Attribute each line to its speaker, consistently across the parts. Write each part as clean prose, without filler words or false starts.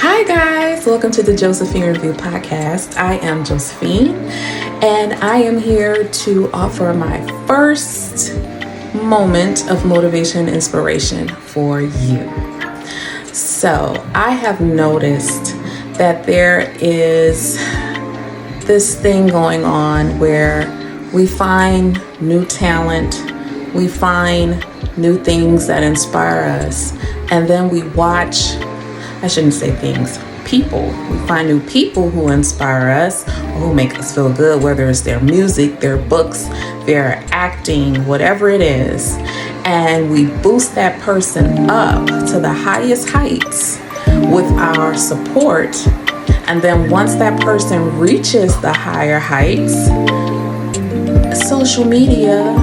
Speaker 1: Hi guys, welcome to the Josephine Review Podcast. I am Josephine and I am here to offer my first moment of motivation and inspiration for you. So I have noticed that there is this thing going on where we find new talent, we find new things that inspire us, and then we watch, I shouldn't say things, people. We find new people who inspire us or who make us feel good, whether it's their music, their books, their acting, whatever it is. And we boost that person up to the highest heights with our support. And then once that person reaches the higher heights, social media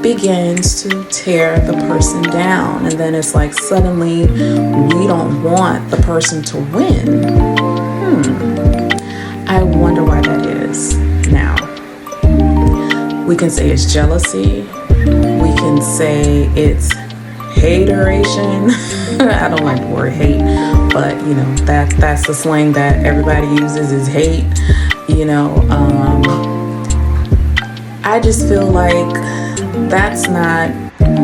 Speaker 1: begins to tear the person down, and then it's like suddenly we don't want the person to win. I wonder why that is. Now, we can say it's jealousy, we can say it's hateration. I don't like the word hate, but that's the slang that everybody uses is hate. I just feel like that's not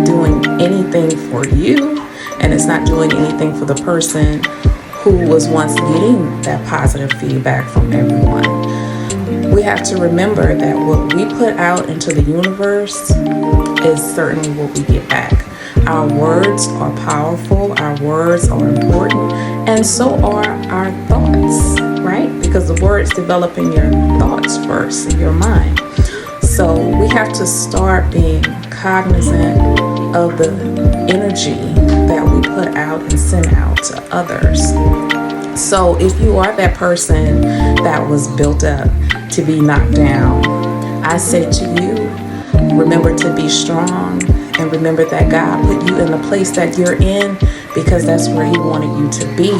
Speaker 1: doing anything for you, and it's not doing anything for the person who was once getting that positive feedback from everyone. We have to remember that what we put out into the universe is certainly what we get back. Our words are powerful, our words are important, and so are our thoughts, right? Because the words develop in your thoughts first, in your mind. So we have to start being cognizant of the energy that we put out and send out to others. So if you are that person that was built up to be knocked down, I say to you, remember to be strong, and remember that God put you in the place that you're in because that's where He wanted you to be.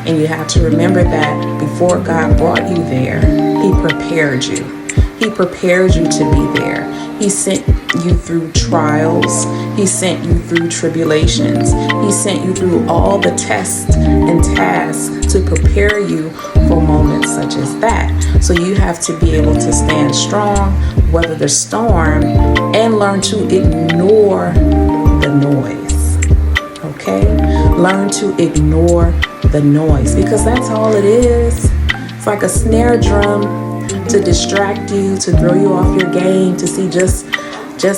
Speaker 1: And you have to remember that before God brought you there, He prepared you. He prepared you to be there. He sent you through trials. He sent you through tribulations. He sent you through all the tests and tasks to prepare you for moments such as that. So you have to be able to stand strong, weather the storm, and learn to ignore the noise. Okay? Learn to ignore the noise, because that's all it is. It's like a snare drum to distract you, to throw you off your game, to see just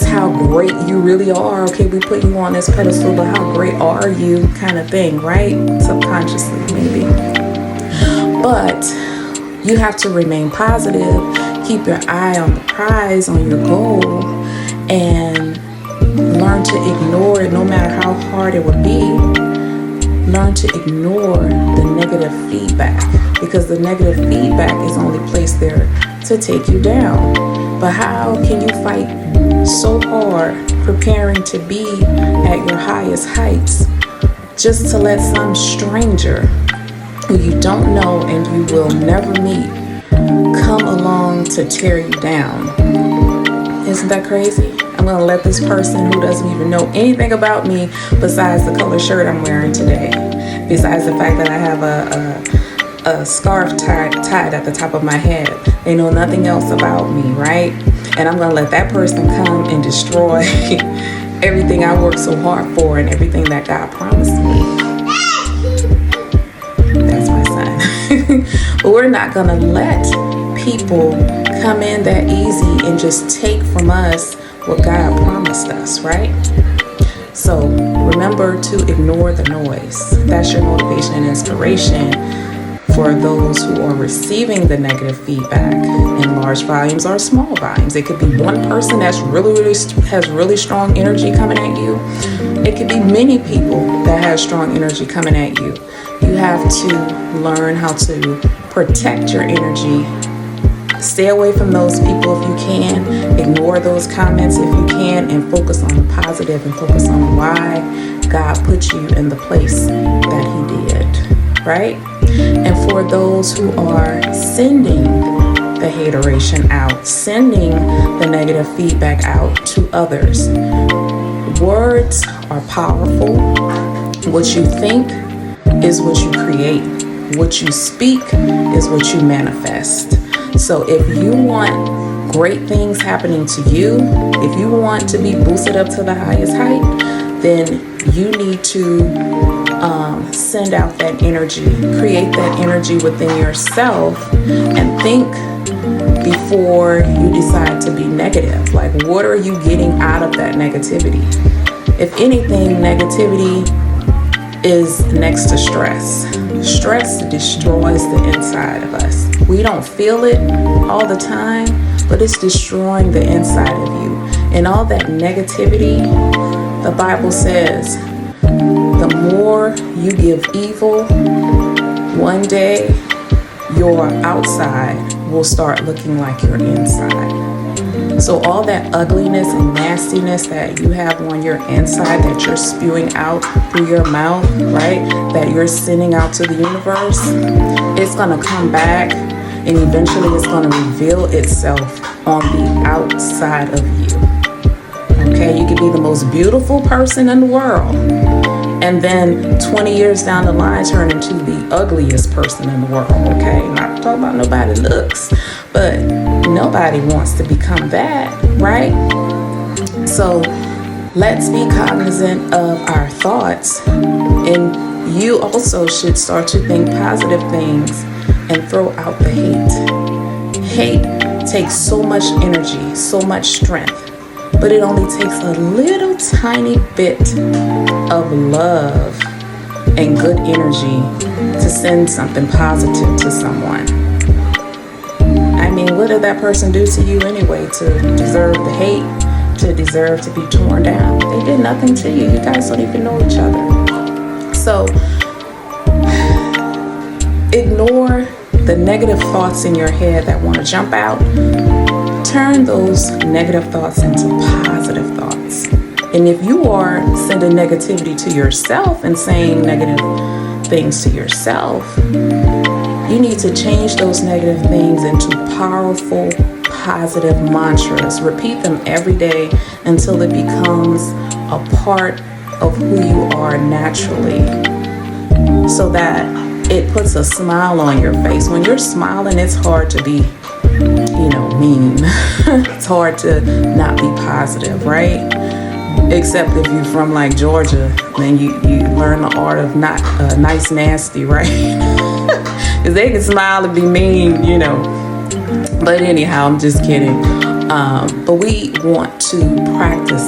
Speaker 1: how great you really are. Okay, we put you on this pedestal, but how great are you, kind of thing, right? Subconsciously, maybe. But you have to remain positive, keep your eye on the prize, on your goal, and learn to ignore it no matter how hard it would be. Learn to ignore the negative feedback, because the negative feedback is only placed there to take you down. But how can you fight so hard preparing to be at your highest heights just to let some stranger who you don't know and you will never meet come along to tear you down? Isn't that crazy? I'm going to let this person who doesn't even know anything about me besides the color shirt I'm wearing today, besides the fact that I have a scarf tied at the top of my head. They know nothing else about me, right? And I'm going to let that person come and destroy everything I worked so hard for and everything that God promised me. That's my son. But we're not going to let people come in that easy and just take from us what God promised us, right? So remember to ignore the noise. That's your motivation and inspiration for those who are receiving the negative feedback in large volumes or small volumes. It could be one person that's has really strong energy coming at you. It could be many people that have strong energy coming at you. You have to learn how to protect your energy. Stay away from those people if you can. Ignore those comments if you can, and focus on the positive and focus on why God put you in the place that He did, right? And for those who are sending the hateration out, sending the negative feedback out to others, words are powerful. What you think is what you create. what you speak is what you manifest. So if you want great things happening to you, if you want to be boosted up to the highest height, then you need to send out that energy, create that energy within yourself, and think before you decide to be negative. Like, what are you getting out of that negativity? If anything, negativity is next to stress. Stress destroys the inside of us. We don't feel it all the time, but it's destroying the inside of you. And all that negativity, the Bible says, the more you give evil, one day your outside will start looking like your inside. So all that ugliness and nastiness that you have on your inside that you're spewing out through your mouth, right, that you're sending out to the universe, it's going to come back, and eventually it's going to reveal itself on the outside of you. Okay, you could be the most beautiful person in the world, and then 20 years down the line turn into the ugliest person in the world. Okay, not talking about nobody looks, but nobody wants to become that, right? So let's be cognizant of our thoughts, and you also should start to think positive things and throw out the hate. Hate takes so much energy, so much strength, but it only takes a little tiny bit of love and good energy to send something positive to someone. I mean, what did that person do to you anyway to deserve the hate, to deserve to be torn down? They did nothing to you. You guys don't even know each other. So ignore the negative thoughts in your head that want to jump out. Turn those negative thoughts into positive thoughts. And if you are sending negativity to yourself and saying negative things to yourself, you need to change those negative things into powerful, positive mantras. Repeat them every day until it becomes a part of who you are naturally, so that it puts a smile on your face. When you're smiling, it's hard to be, mean. It's hard to not be positive, right? Except if you're from like Georgia, then you learn the art of not nice nasty, right? Because they can smile and be mean, But anyhow, I'm just kidding. But we want to practice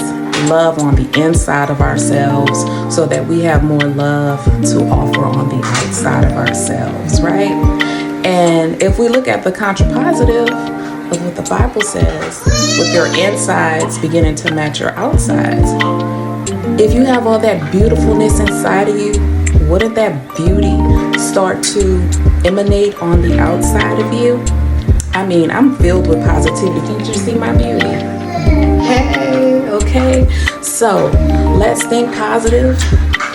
Speaker 1: love on the inside of ourselves so that we have more love to offer on the outside of ourselves, right? And if we look at the contrapositive of what the Bible says, with your insides beginning to match your outsides, if you have all that beautifulness inside of you, wouldn't that beauty start to emanate on the outside of you? I mean, I'm filled with positivity. Can't you see my beauty? Hey, okay. So let's think positive.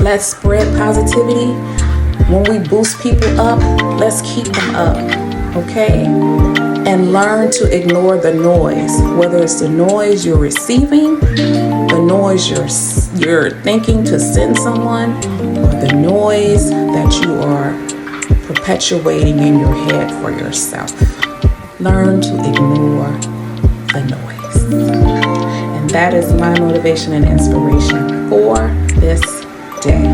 Speaker 1: Let's spread positivity. When we boost people up, let's keep them up, okay? And learn to ignore the noise, whether it's the noise you're receiving, the noise you're thinking to send someone, or the noise that you are perpetuating in your head for yourself. Learn to ignore the noise. And that is my motivation and inspiration for this day.